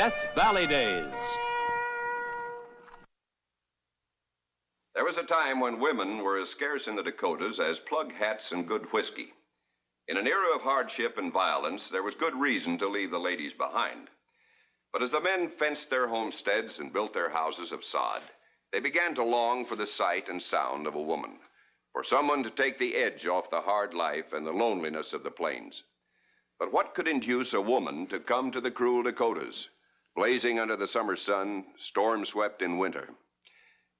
Death Valley Days. There was a time when women were as scarce in the Dakotas as plug hats and good whiskey. In an era of hardship and violence, there was good reason to leave the ladies behind. But as the men fenced their homesteads and built their houses of sod, they began to long for the sight and sound of a woman, for someone to take the edge off the hard life and the loneliness of the plains. But what could induce a woman to come to the cruel Dakotas, blazing under the summer sun, storm-swept in winter?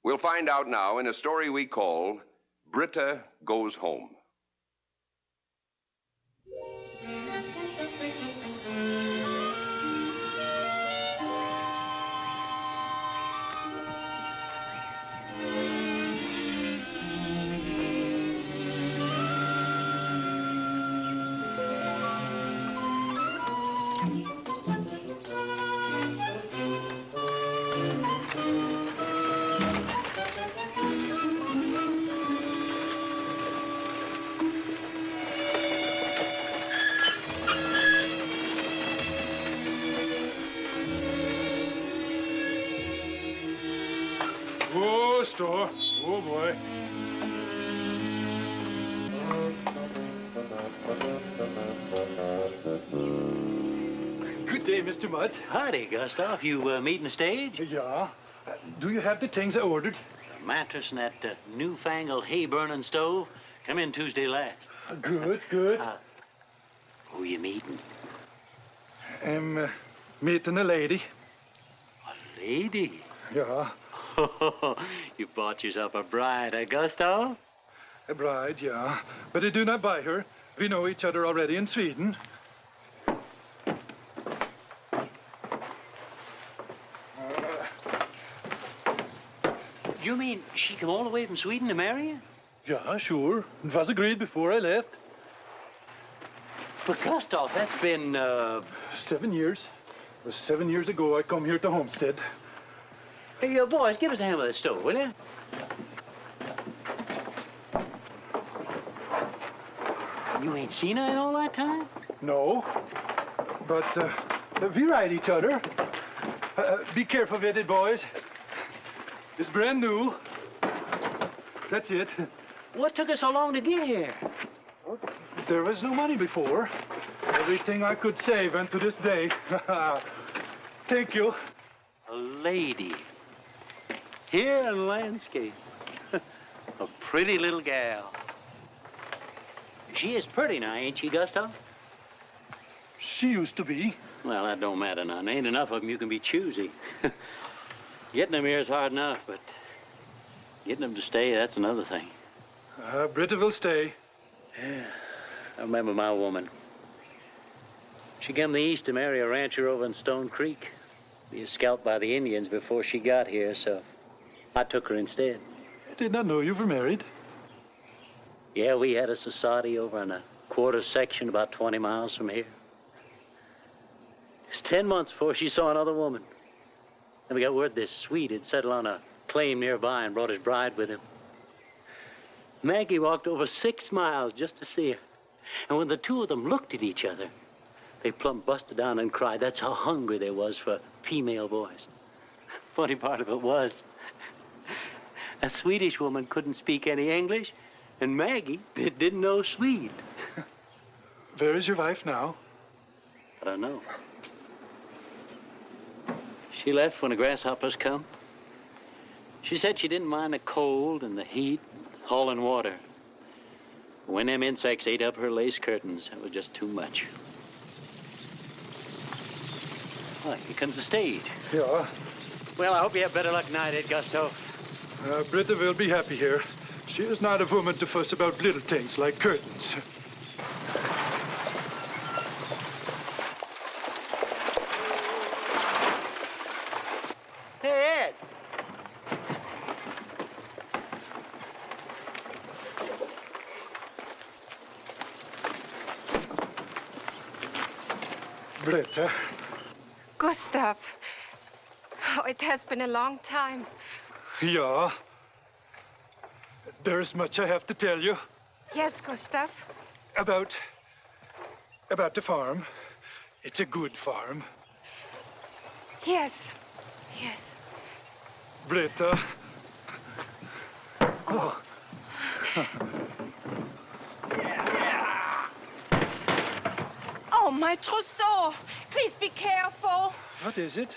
We'll find out now in a story we call Britta Goes Home. Store. Oh, boy. Good day, Mr. Mudd. Howdy, Gustav. You meeting the stage? Yeah. Do you have the things I ordered? A mattress and that newfangled hay-burning stove. Come in Tuesday last. Good, good. Who you meeting? I'm meeting a lady. A lady? Yeah. You bought yourself a bride, Gustav? A bride, yeah. But I do not buy her. We know each other already in Sweden. You mean she came all the way from Sweden to marry you? Yeah, sure. It was agreed before I left. But Gustav, that's been, 7 years. It was 7 years ago I come here to Homestead. Hey, boys, give us a hand with the stove, will you? You ain't seen her in all that time? No. But we ride each other. Be careful with it, boys. It's brand new. That's it. What took us so long to get here? There was no money before. Everything I could save went to this day. Thank you. A lady. Here in landscape. A pretty little gal. She is pretty now, ain't she, Gustav? She used to be. Well, that don't matter now. There ain't enough of them you can be choosy. Getting them here is hard enough, but getting them to stay, that's another thing. Britta will stay. Yeah, I remember my woman. She came to the east to marry a rancher over in Stone Creek. He was scalped by the Indians before she got here, so I took her instead. I did not know you were married. Yeah, we had a society over in a quarter section about 20 miles from here. It's 10 months before she saw another woman. Then we got word this Swede had settled on a claim nearby and brought his bride with him. Maggie walked over 6 miles just to see her. And when the two of them looked at each other, they plumb busted down and cried. That's how hungry they was for female boys. Funny part of it was, that Swedish woman couldn't speak any English, and Maggie didn't know Swede. Where is your wife now? I don't know. She left when the grasshoppers come. She said she didn't mind the cold and the heat, hauling water. When them insects ate up her lace curtains, it was just too much. Oh, here comes the stage. Yeah. Well, I hope you have better luck tonight, Ed Gustav. Britta will be happy here. She is not a woman to fuss about little things like curtains. Hey, Ed. Britta. Gustav. Oh, it has been a long time. Yeah. There is much I have to tell you. Yes, Gustav. About the farm. It's a good farm. Yes. Yes. Britta. Oh. Oh, my trousseau. Please be careful. What is it?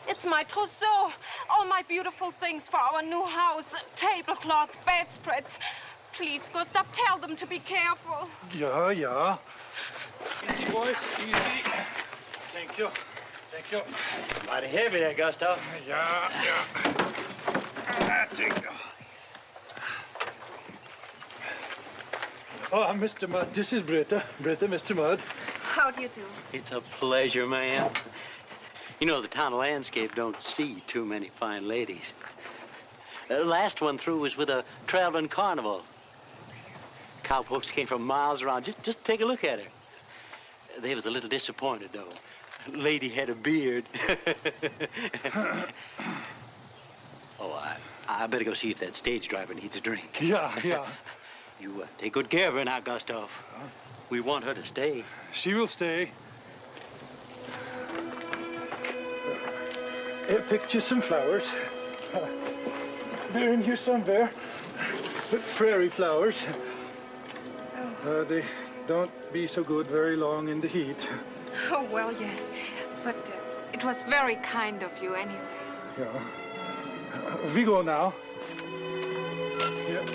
It's my trousseau. All my beautiful things for our new house. Tablecloth, bedspreads. Please, Gustav, tell them to be careful. Yeah, yeah. Easy, boys, easy. Thank you. Thank you. It's mighty heavy there, Gustav. Yeah, yeah. Thank you. Oh, Mr. Mudd, this is Britta. Britta, Mr. Mudd. How do you do? It's a pleasure, man. You know, the town landscape don't see too many fine ladies. The last one through was with a traveling carnival. Cowpokes came from miles around. Just take a look at her. They was a little disappointed, though. Lady had a beard. Oh, I better go see if that stage driver needs a drink. Yeah, yeah. You take good care of her now, Gustav. We want her to stay. She will stay. I picked you some flowers. They're in here somewhere. Prairie flowers. They don't be so good very long in the heat. Oh, well, yes. But it was very kind of you anyway. Yeah. We go now. Yeah.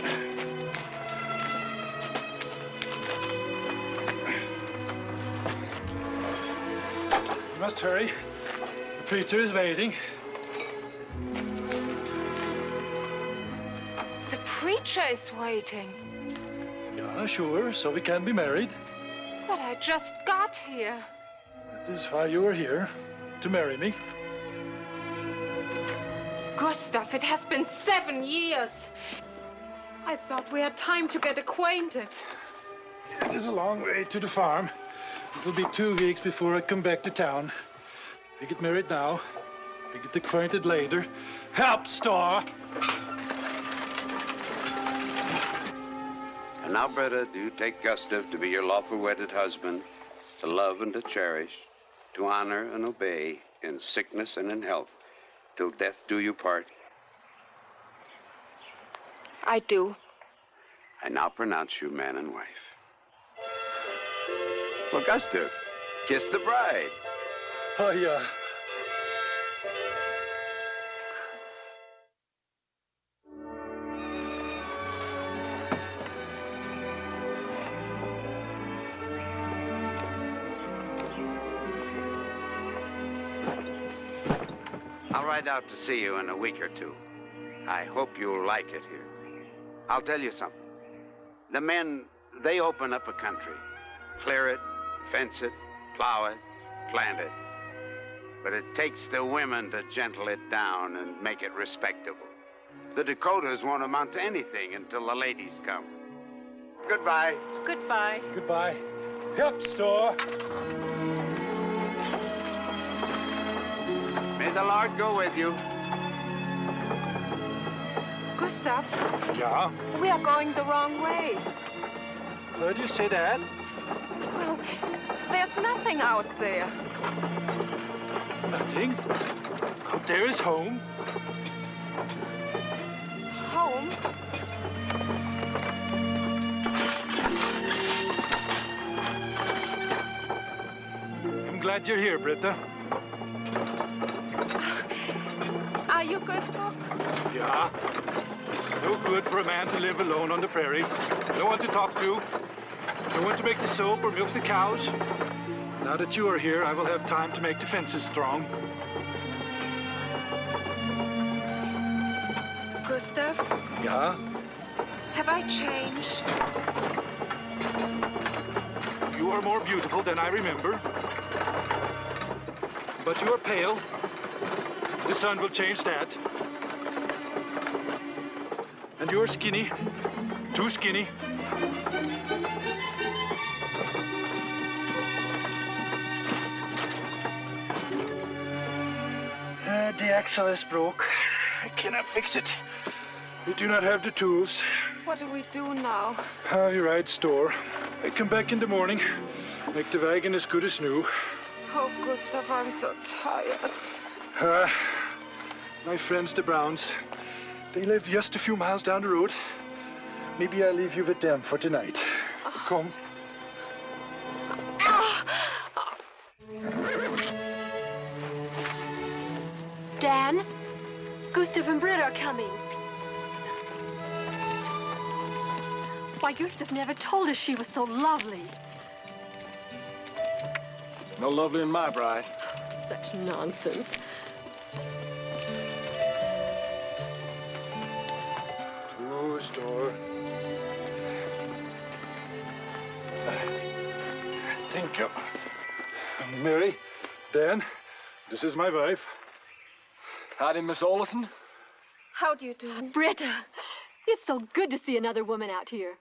We must hurry. The preacher is waiting. The preacher is waiting. Yeah, sure, so we can be married. But I just got here. That is why you are here, to marry me. Gustav, it has been 7 years. I thought we had time to get acquainted. It is a long way to the farm. It will be 2 weeks before I come back to town. We get married now. We get acquainted later. Help, Star! And now, Britta, do you take Gustav to be your lawful wedded husband, to love and to cherish, to honor and obey in sickness and in health, till death do you part? I do. I now pronounce you man and wife. Well, Gustav, kiss the bride. Oh, yeah. I'll ride out to see you in a week or two. I hope you'll like it here. I'll tell you something. The men, they open up a country. Clear it, fence it, plow it, plant it. But it takes the women to gentle it down and make it respectable. The Dakotas won't amount to anything until the ladies come. Goodbye. Goodbye. Goodbye. Help, Star! May the Lord go with you. Gustav, Yeah? we are going the wrong way. Why do you say that? Well, there's nothing out there. Nothing. Out there is home. Home? I'm glad you're here, Britta. Are you Gustav? Yeah. It's no good for a man to live alone on the prairie. No one to talk to. No one to make the soap or milk the cows. Now that you are here, I will have time to make the fences strong. Gustav, Yeah? have I changed? You are more beautiful than I remember. But you are pale. The sun will change that. And you are skinny. Too skinny. The axle is broke. I cannot fix it. We do not have the tools. What do we do now? We ride store. I come back in the morning. Make the wagon as good as new. Oh, Gustav, I'm so tired. My friends, the Browns. They live just a few miles down the road. Maybe I'll leave you with them for tonight. Come. Dan, Gustav and Britta are coming. Why, Gustav never told us she was so lovely. No lovely in my bride. Such nonsense. Oh, store. Thank you. Mary, Dan, this is my wife. Howdy, Miss Olson. How do you do? Britta, it's so good to see another woman out here.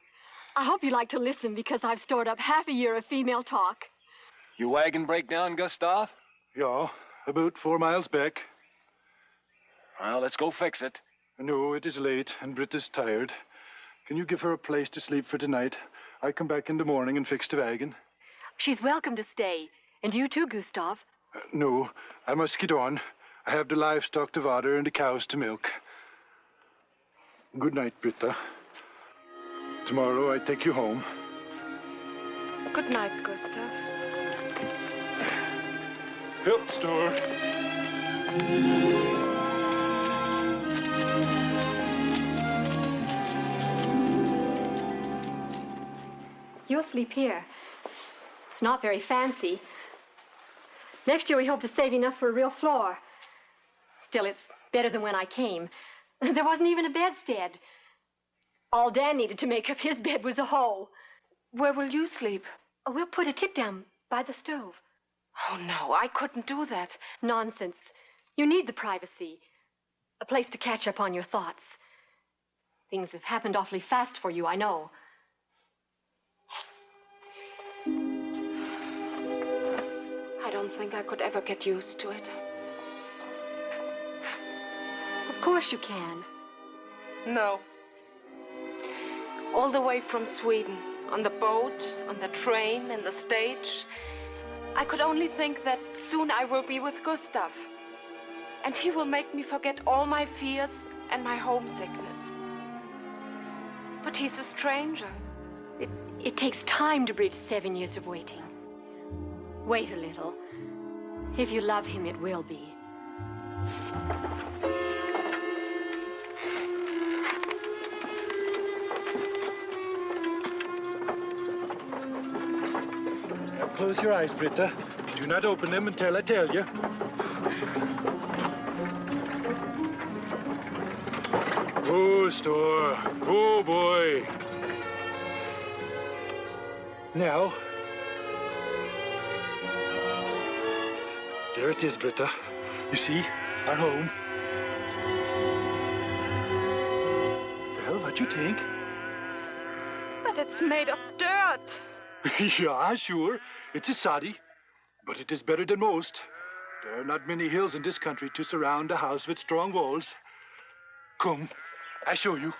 I hope you like to listen because I've stored up half a year of female talk. Your wagon break down, Gustav? Yeah, about 4 miles back. Well, let's go fix it. No, it is late and Britta's tired. Can you give her a place to sleep for tonight? I come back in the morning and fix the wagon. She's welcome to stay. And you too, Gustav. No, I must get on. I have the livestock to water and the cows to milk. Good night, Britta. Tomorrow I take you home. Good night, Gustav. Help, store. You'll sleep here. It's not very fancy. Next year we hope to save enough for a real floor. Still, it's better than when I came. There wasn't even a bedstead. All Dan needed to make up his bed was a hole. Where will you sleep? Oh, we'll put a tip down by the stove. Oh, no, I couldn't do that. Nonsense. You need the privacy. A place to catch up on your thoughts. Things have happened awfully fast for you, I know. I don't think I could ever get used to it. Of course you can. No. All the way from Sweden, on the boat, on the train, in the stage, I could only think that soon I will be with Gustav. And he will make me forget all my fears and my homesickness. But he's a stranger. It takes time to bridge 7 years of waiting. Wait a little. If you love him, it will be. Now close your eyes, Britta. Do not open them until I tell you. Oh, store. Oh, boy. Now. There it is, Britta. You see, our home. Well, what you think? But it's made of dirt. Yeah, sure. It's a soddy, but it is better than most. There are not many hills in this country to surround a house with strong walls. Come, I show you.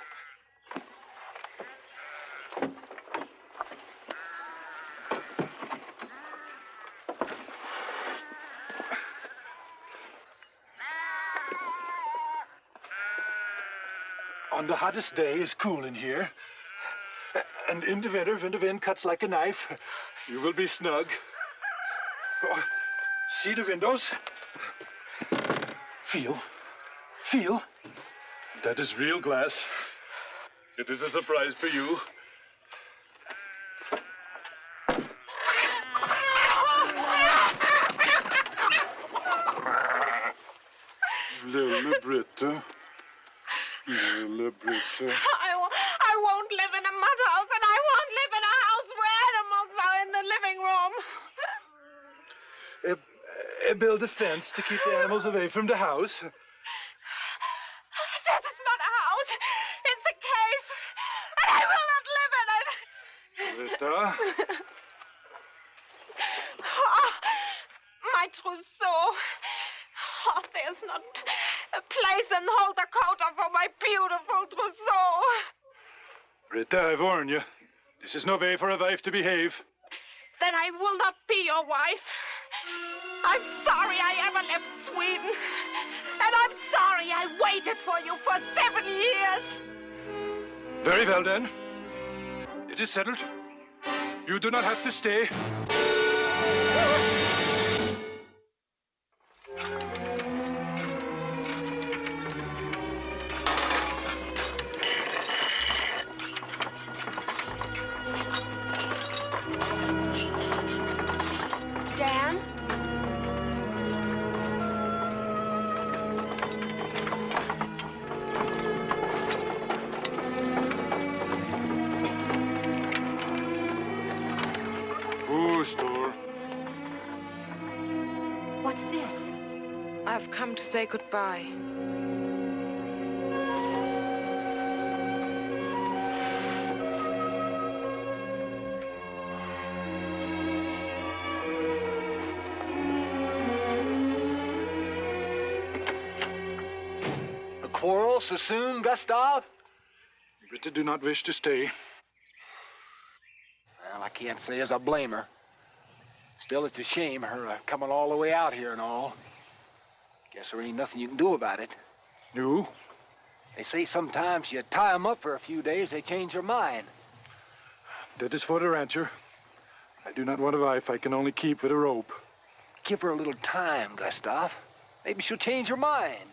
On the hottest day, it's cool in here. And in the winter, when the wind cuts like a knife, you will be snug. Oh, see the windows? Feel. Feel. That is real glass. It is a surprise for you. Little Britta. Little Britta. I won't live in a mud house, and I won't live in a house where animals are in the living room. Build a fence to keep the animals away from the house. This is not a house. It's a cave, and I will not live in it. Britta. Oh, my trousseau. Oh, there's not a place in whole Dakota for my beautiful trousseau. Britta, I warn you. This is no way for a wife to behave. Then I will not be your wife. I'm sorry I ever left Sweden. And I'm sorry I waited for you for 7 years. Very well, then. It is settled. You do not have to stay. Dan? Store. What's this? I've come to say goodbye. A quarrel so soon, Gustav? Britta do not wish to stay. Well, I can't say as I blame her. Still, it's a shame her coming all the way out here and all. Guess there ain't nothing you can do about it. You? They say sometimes you tie 'em up for a few days, they change their mind. That is for the rancher. I do not want a wife I can only keep with a rope. Give her a little time, Gustav. Maybe she'll change her mind.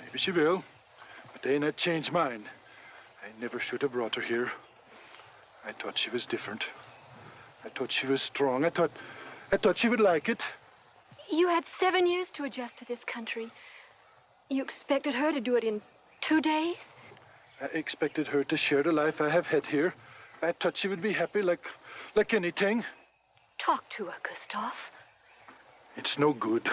Maybe she will, but they not change mine. I never should have brought her here. I thought she was different. I thought she was strong. I thought she would like it. You had 7 years to adjust to this country. You expected her to do it in 2 days? I expected her to share the life I have had here. I thought she would be happy like anything. Talk to her, Gustav. It's no good.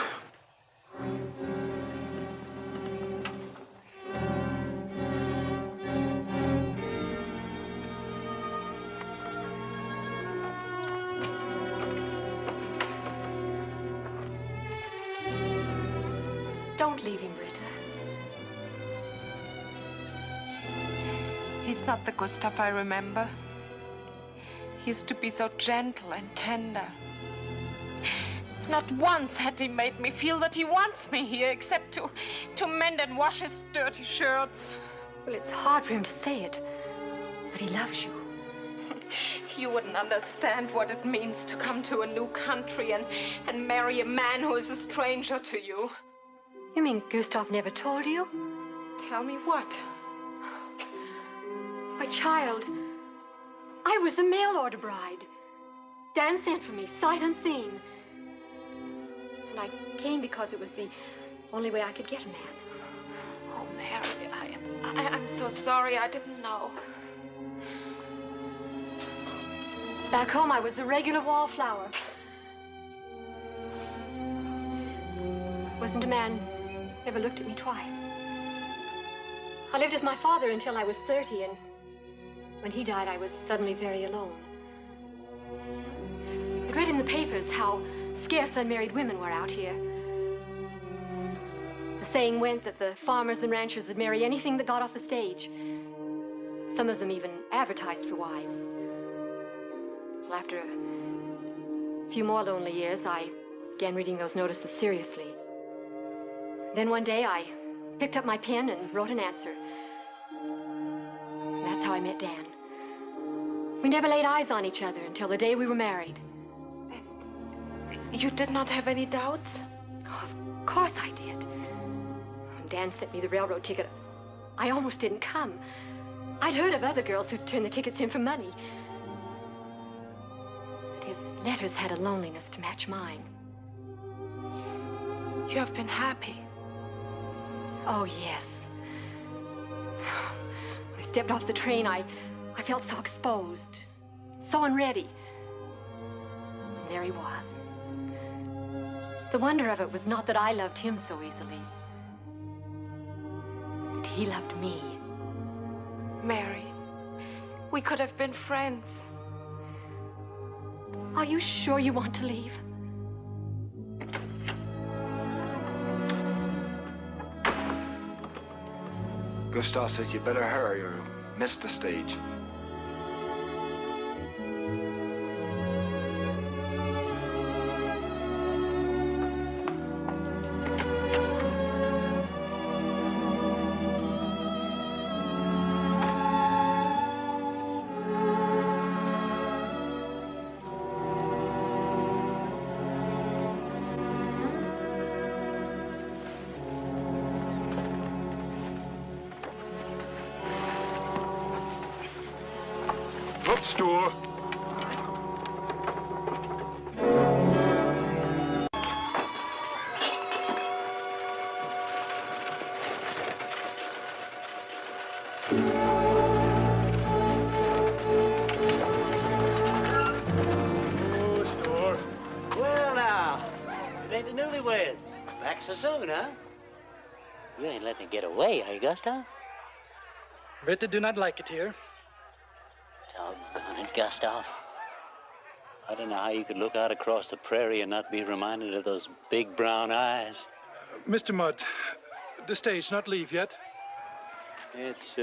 Don't leave him, Britta. He's not the Gustav I remember. He used to be so gentle and tender. Not once had he made me feel that he wants me here, except to mend and wash his dirty shirts. Well, it's hard for him to say it, but he loves you. You wouldn't understand what it means to come to a new country and marry a man who is a stranger to you. You mean Gustav never told you? Tell me what? My child, I was a mail order bride. Dan sent for me, sight unseen. And I came because it was the only way I could get a man. Oh, Mary, I'm so sorry. I didn't know. Back home, I was a regular wallflower. Wasn't a man ever looked at me twice. I lived with my father until I was 30, and when he died, I was suddenly very alone. I read in the papers how scarce unmarried women were out here. The saying went that the farmers and ranchers would marry anything that got off the stage. Some of them even advertised for wives. Well, after a few more lonely years, I began reading those notices seriously. Then one day, I picked up my pen and wrote an answer. And that's how I met Dan. We never laid eyes on each other until the day we were married. You did not have any doubts? Oh, of course I did. When Dan sent me the railroad ticket, I almost didn't come. I'd heard of other girls who'd turned the tickets in for money. But his letters had a loneliness to match mine. You have been happy. Oh, yes. When I stepped off the train, I felt so exposed, so unready. And there he was. The wonder of it was not that I loved him so easily, that he loved me. Mary, we could have been friends. Are you sure you want to leave? Gustav says you better hurry or miss the stage. Store. Oh, Store. Well, now, it ain't the newlyweds. Back so soon, huh? You ain't letting it get away, are you, Gustav? Britta do not like it here. Doggone it, Gustav. I don't know how you could look out across the prairie and not be reminded of those big brown eyes. Mr. Mudd, the stage not leave yet? It's,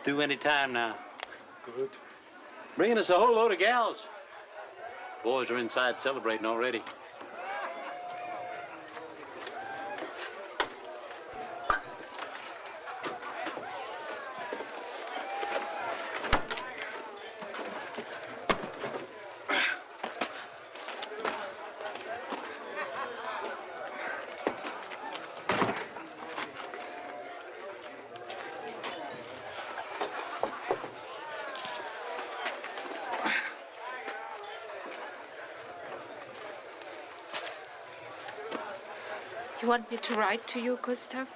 due any time now. Good. Bringing us a whole load of gals. Boys are inside celebrating already. You want me to write to you, Gustav?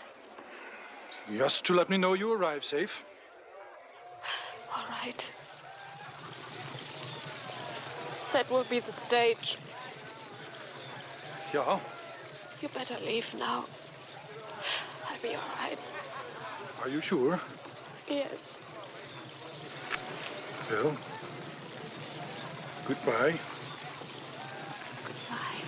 Just to let me know you arrive safe. All right. That will be the stage. Yeah. You better leave now. I'll be all right. Are you sure? Yes. Well, goodbye. Goodbye.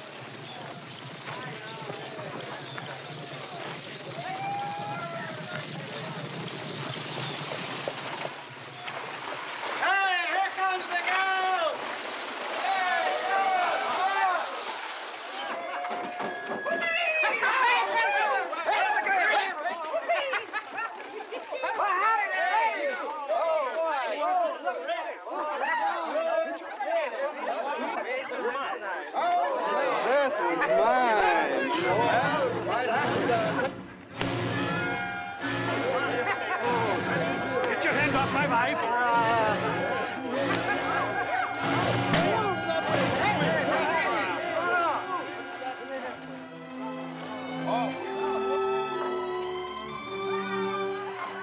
Get your hand off my wife.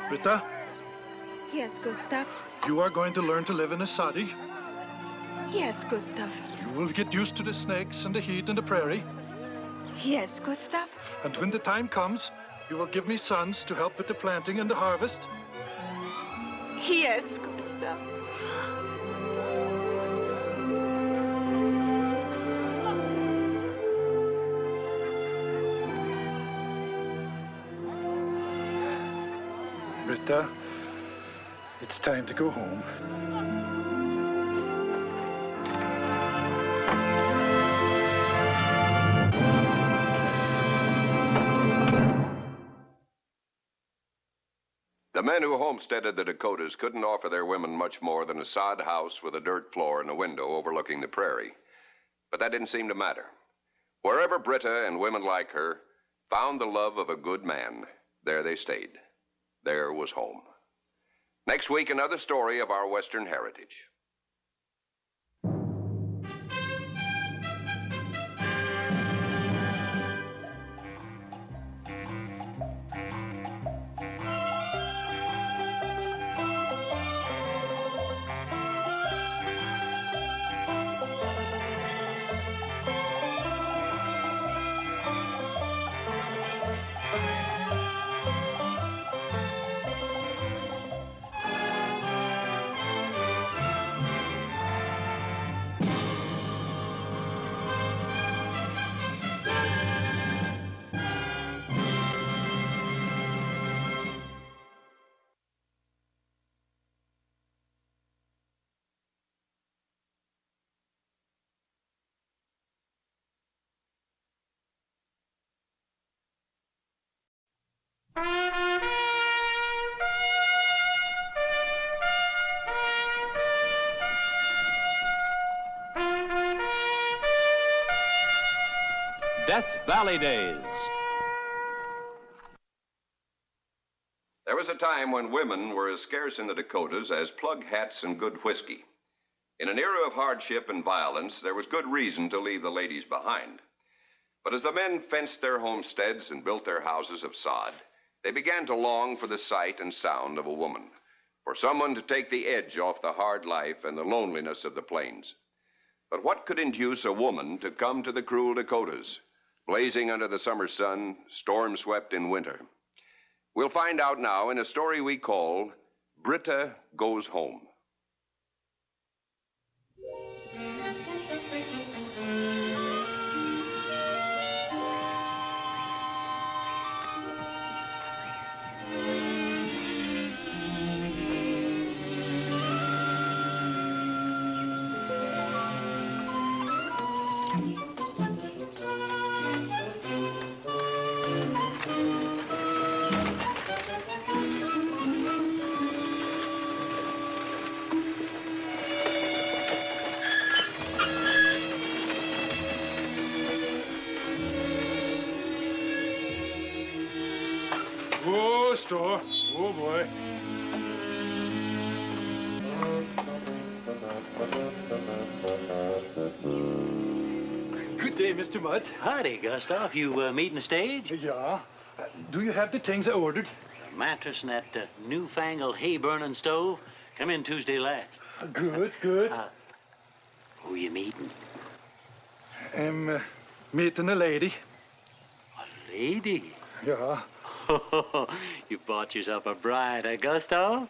Britta, Yes, Gustav. you are going to learn to live in a soddy. Yes, Gustav. You will get used to the snakes and the heat and the prairie. Yes, Gustav. And when the time comes, you will give me sons to help with the planting and the harvest. Yes, Gustav. Britta, it's time to go home. The men who homesteaded the Dakotas couldn't offer their women much more than a sod house with a dirt floor and a window overlooking the prairie. But that didn't seem to matter. Wherever Britta and women like her found the love of a good man, there they stayed. There was home. Next week, another story of our Western heritage. Death Valley Days. There was a time when women were as scarce in the Dakotas as plug hats and good whiskey. In an era of hardship and violence, there was good reason to leave the ladies behind. But as the men fenced their homesteads and built their houses of sod, they began to long for the sight and sound of a woman, for someone to take the edge off the hard life and the loneliness of the plains. But what could induce a woman to come to the cruel Dakotas, blazing under the summer sun, storm-swept in winter? We'll find out now in a story we call Britta Goes Home. Oh, store. Oh, boy. Good day, Mr. Mudd. Howdy, Gustav. You meeting the stage? Yeah. Do you have the things I ordered? A mattress and that newfangled hay-burning stove. Come in Tuesday last. Good, good. Who you meeting? I'm meeting a lady. A lady? Yeah. You bought yourself a bride, eh, Gustav?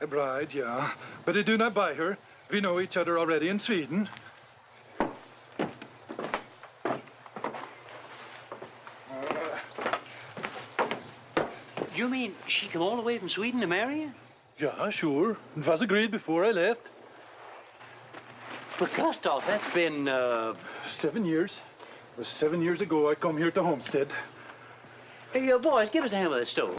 A bride, yeah. But I do not buy her. We know each other already in Sweden. You mean she came all the way from Sweden to marry you? Yeah, sure. It was agreed before I left. But Gustav, that's been, 7 years. It was 7 years ago I come here to Homestead. Hey, boys, give us a hand with the stove.